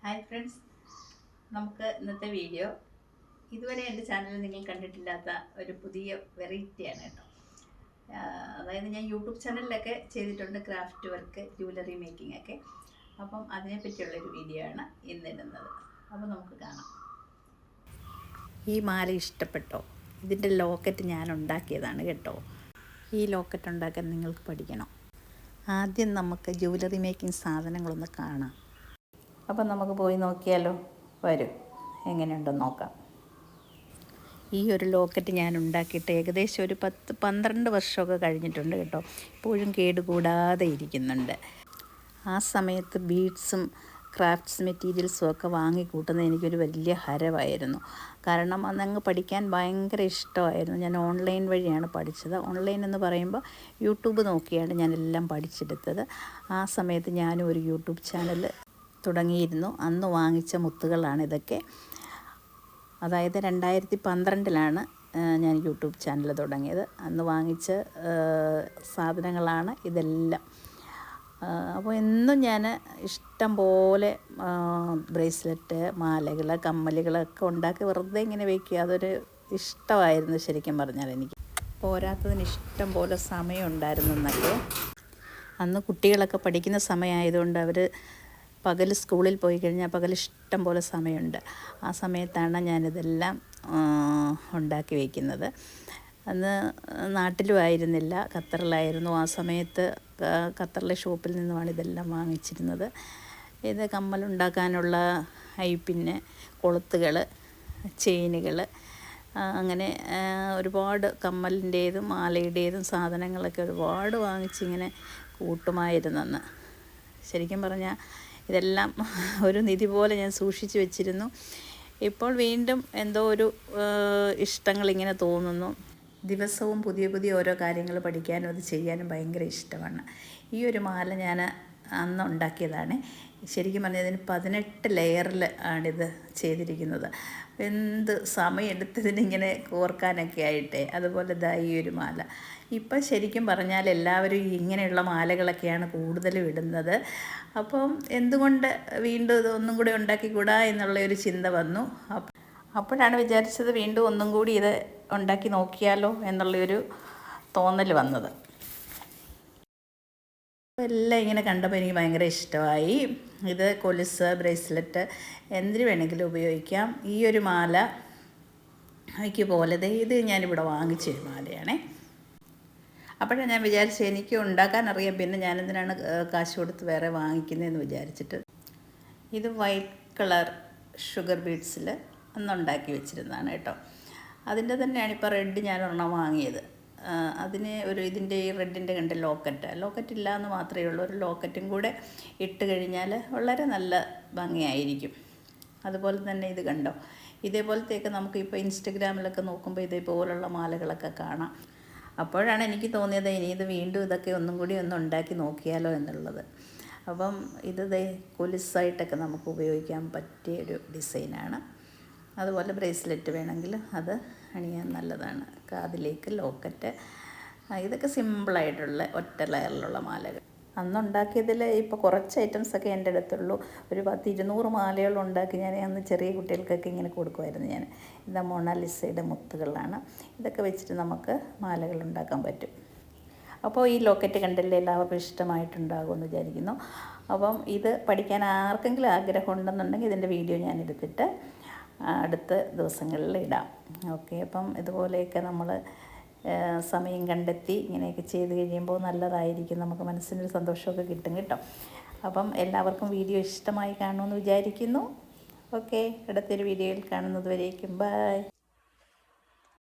Hi friends, നമുക്ക് ഇന്നത്തെ video ഇതുവരെ എൻ്റെ ചാനലിൽ നിങ്ങൾ കണ്ടിട്ടില്ലാത്ത ഒരു പുതിയ വെറൈറ്റിയാണ് കേട്ടോ. അതായത് ഞാൻ യൂട്യൂബ് ചാനലിലൊക്കെ ചെയ്തിട്ടുണ്ട് ക്രാഫ്റ്റ് വർക്ക്, ജ്വല്ലറി മേക്കിംഗ് ഒക്കെ. അപ്പം അതിനെപ്പറ്റിയുള്ളൊരു വീഡിയോ ആണ് ഇന്നിടുന്നത്. അപ്പോൾ നമുക്ക് കാണാം. ഈ മാല ഇഷ്ടപ്പെട്ടോ? ഇതിൻ്റെ ലോക്കറ്റ് ഞാൻ ഉണ്ടാക്കിയതാണ് കേട്ടോ. ഈ ലോക്കറ്റ് ഉണ്ടാക്കാൻ നിങ്ങൾക്ക് പഠിക്കണം. ആദ്യം നമുക്ക് ജ്വല്ലറി മേക്കിംഗ് സാധനങ്ങളൊന്ന് കാണാം. അപ്പം നമുക്ക് പോയി നോക്കിയാലോ? വരും, എങ്ങനെയുണ്ടെന്ന് നോക്കാം. ഈ ഒരു ലോക്കറ്റ് ഞാൻ ഉണ്ടാക്കിയിട്ട് ഏകദേശം ഒരു 10-12 വർഷമൊക്കെ കഴിഞ്ഞിട്ടുണ്ട് കേട്ടോ. ഇപ്പോഴും കേടുകൂടാതെ ഇരിക്കുന്നുണ്ട്. ആ സമയത്ത് ബീഡ്സും ക്രാഫ്റ്റ്സ് മെറ്റീരിയൽസും ഒക്കെ വാങ്ങിക്കൂട്ടുന്നത് എനിക്കൊരു വലിയ ഹരമായിരുന്നു. കാരണം അന്നങ്ങ് പഠിക്കാൻ ഭയങ്കര ഇഷ്ടമായിരുന്നു. ഞാൻ ഓൺലൈൻ വഴിയാണ് പഠിച്ചത്. ഓൺലൈൻ എന്ന് പറയുമ്പോൾ യൂട്യൂബ് നോക്കിയാണ് ഞാനെല്ലാം പഠിച്ചെടുത്തത്. ആ സമയത്ത് ഞാനും ഒരു യൂട്യൂബ് ചാനൽ തുടങ്ങിയിരുന്നു. അന്ന് വാങ്ങിച്ച മുത്തുകളാണ് ഇതൊക്കെ. അതായത് 2012 ഞാൻ യൂട്യൂബ് ചാനൽ തുടങ്ങിയത്. അന്ന് വാങ്ങിച്ച സാധനങ്ങളാണ് ഇതെല്ലാം. അപ്പോൾ എന്നും ഞാൻ ഇഷ്ടം പോലെ ബ്രേസ്ലെറ്റ്, മാലകൾ, കമ്മലുകളൊക്കെ ഉണ്ടാക്കി വെറുതെ ഇങ്ങനെ വയ്ക്കുക. അതൊരു ഇഷ്ടമായിരുന്നു ശരിക്കും പറഞ്ഞാൽ. എനിക്ക് പോരാത്തതിന് ഇഷ്ടം പോലെ സമയം ഉണ്ടായിരുന്നെന്നൊക്കെ. അന്ന് കുട്ടികളൊക്കെ പഠിക്കുന്ന സമയമായതുകൊണ്ട് അവർ പകൽ സ്കൂളിൽ പോയി കഴിഞ്ഞാൽ പകൽ ഇഷ്ടം പോലെ സമയമുണ്ട്. ആ സമയത്താണ് ഞാനിതെല്ലാം ഉണ്ടാക്കി വയ്ക്കുന്നത്. അന്ന് നാട്ടിലും ആയിരുന്നില്ല, ഖത്തറിലായിരുന്നു. ആ സമയത്ത് ഖത്തറിലെ ഷോപ്പിൽ നിന്നുമാണ് ഇതെല്ലാം വാങ്ങിച്ചിരുന്നത്. ഇത് കമ്മലുണ്ടാക്കാനുള്ള ഐപ്പിന്, കൊളുത്തുകൾ, ചെയിനുകൾ, അങ്ങനെ ഒരുപാട് കമ്മലിൻ്റേതും മാലയുടേതും സാധനങ്ങളൊക്കെ ഒരുപാട് വാങ്ങിച്ചിങ്ങനെ കൂട്ടുമായിരുന്നെന്ന്. ശരിക്കും പറഞ്ഞാൽ ഇതെല്ലാം ഒരു നിധി പോലെ ഞാൻ സൂക്ഷിച്ചു വെച്ചിരുന്നു. ഇപ്പോൾ വീണ്ടും എന്തോ ഒരു ഇഷ്ടങ്ങളിങ്ങനെ തോന്നുന്നു. ദിവസവും പുതിയ പുതിയ ഓരോ കാര്യങ്ങൾ പഠിക്കാനും അത് ചെയ്യാനും ഭയങ്കര ഇഷ്ടമാണ്. ഈ ഒരു മാല ഞാൻ അന്ന് ഉണ്ടാക്കിയതാണ്. ശരിക്കും പറഞ്ഞാൽ ഇതിന് 18 ലെയറിൽ ആണിത് ചെയ്തിരിക്കുന്നത്. എന്ത് സമയമെടുത്തതിനിങ്ങനെ കോർക്കാനൊക്കെ ആയിട്ടേ. അതുപോലെ ഇതാ ഈ ഒരു മാല. ഇപ്പം ശരിക്കും പറഞ്ഞാൽ എല്ലാവരും ഇങ്ങനെയുള്ള മാലകളൊക്കെയാണ് കൂടുതലും ഇടുന്നത്. അപ്പം എന്തുകൊണ്ട് വീണ്ടും ഇതൊന്നും കൂടി ഉണ്ടാക്കിക്കൂടാ എന്നുള്ളൊരു ചിന്ത വന്നു. അപ്പോഴാണ് വിചാരിച്ചത് വീണ്ടും ഒന്നും കൂടി ഇത് ഉണ്ടാക്കി നോക്കിയാലോ എന്നുള്ളൊരു തോന്നൽ വന്നത്. എല്ലാം ഇങ്ങനെ കണ്ടപ്പോൾ എനിക്ക് ഭയങ്കര ഇഷ്ടമായി. ഇത് കൊലുസ്, ബ്രേസ്ലെറ്റ് എന്തിനു വേണമെങ്കിലും ഉപയോഗിക്കാം. ഈ ഒരു മാല എനിക്ക് പോലെ ഇത് ഞാനിവിടെ വാങ്ങിച്ചൊരു മാലയാണേ. അപ്പോഴാണ് ഞാൻ വിചാരിച്ചത് എനിക്ക് ഉണ്ടാക്കാനറിയാം, പിന്നെ ഞാനെന്തിനാണ് കാശ് കൊടുത്ത് വേറെ വാങ്ങിക്കുന്നതെന്ന് വിചാരിച്ചിട്ട്. ഇത് വൈറ്റ് കളർ ഷുഗർ ബീഡ്സിൽ അന്നുണ്ടാക്കി വെച്ചിരുന്നതാണ് കേട്ടോ. അതിൻ്റെ തന്നെയാണ് ഇപ്പോൾ റെഡ് ഞാൻ ഒരെണ്ണം വാങ്ങിയത്. അതിന് ഇതിൻ്റെ ഈ റെഡിൻ്റെ കണ്ട് ലോക്കറ്റ് ഇല്ല എന്ന് മാത്രമേ ഉള്ളൂ. ഒരു ലോക്കറ്റും കൂടെ ഇട്ട് കഴിഞ്ഞാൽ വളരെ നല്ല ഭംഗിയായിരിക്കും. അതുപോലെ തന്നെ ഇത് കണ്ടോ, ഇതേപോലത്തെയൊക്കെ നമുക്കിപ്പോൾ ഇൻസ്റ്റഗ്രാമിലൊക്കെ നോക്കുമ്പോൾ ഇതേപോലുള്ള മാലകളൊക്കെ കാണാം. അപ്പോഴാണ് എനിക്ക് തോന്നിയത് ഇനി ഇത് വീണ്ടും ഇതൊക്കെ ഒന്നും കൂടി ഉണ്ടാക്കി നോക്കിയാലോ എന്നുള്ളത്. അപ്പം ഇത് കൊലുസായിട്ടൊക്കെ നമുക്ക് ഉപയോഗിക്കാൻ പറ്റിയൊരു ഡിസൈനാണ്. അതുപോലെ ബ്രേസ്ലെറ്റ് വേണമെങ്കിൽ അത് അണിയാൻ നല്ലതാണ്. കാതിലേക്ക് ലോക്കറ്റ്, ഇതൊക്കെ സിമ്പിളായിട്ടുള്ള ഒറ്റ ലെയറിലുള്ള മാലകൾ. അന്നുണ്ടാക്കിയതിൽ ഇപ്പോൾ കുറച്ച് ഐറ്റംസൊക്കെ എൻ്റെ അടുത്തുള്ളൂ. ഒരു 10-200 മാലകൾ ഉണ്ടാക്കി ഞാൻ അന്ന് ചെറിയ കുട്ടികൾക്കൊക്കെ ഇങ്ങനെ കൊടുക്കുമായിരുന്നു. ഞാൻ ഇതാ മൊണാലിസയുടെ മുത്തുകളാണ്. ഇതൊക്കെ വെച്ചിട്ട് നമുക്ക് മാലകൾ ഉണ്ടാക്കാൻ പറ്റും. അപ്പോൾ ഈ ലോക്കറ്റ് കണ്ടല്ലേ, എല്ലാവർക്കും ഇഷ്ടമായിട്ടുണ്ടാകുമെന്ന് വിചാരിക്കുന്നു. അപ്പം ഇത് പഠിക്കാൻ ആർക്കെങ്കിലും ആഗ്രഹം ഉണ്ടെന്നുണ്ടെങ്കിൽ ഇതിൻ്റെ വീഡിയോ ഞാൻ എടുത്തിട്ട് അടുത്ത ദിവസങ്ങളിൽ ഇടാം. ഓക്കെ, അപ്പം ഇതുപോലെയൊക്കെ നമ്മൾ സമയം കണ്ടെത്തി ഇങ്ങനെയൊക്കെ ചെയ്ത് കഴിയുമ്പോൾ നല്ലതായിരിക്കും. നമുക്ക് മനസ്സിനൊരു സന്തോഷമൊക്കെ കിട്ടും കേട്ടോ. അപ്പം എല്ലാവർക്കും വീഡിയോ ഇഷ്ടമായി കാണുമെന്ന് വിചാരിക്കുന്നു. ഓക്കെ, അടുത്തൊരു വീഡിയോയിൽ കാണുന്നത് വരേക്കും ബൈ.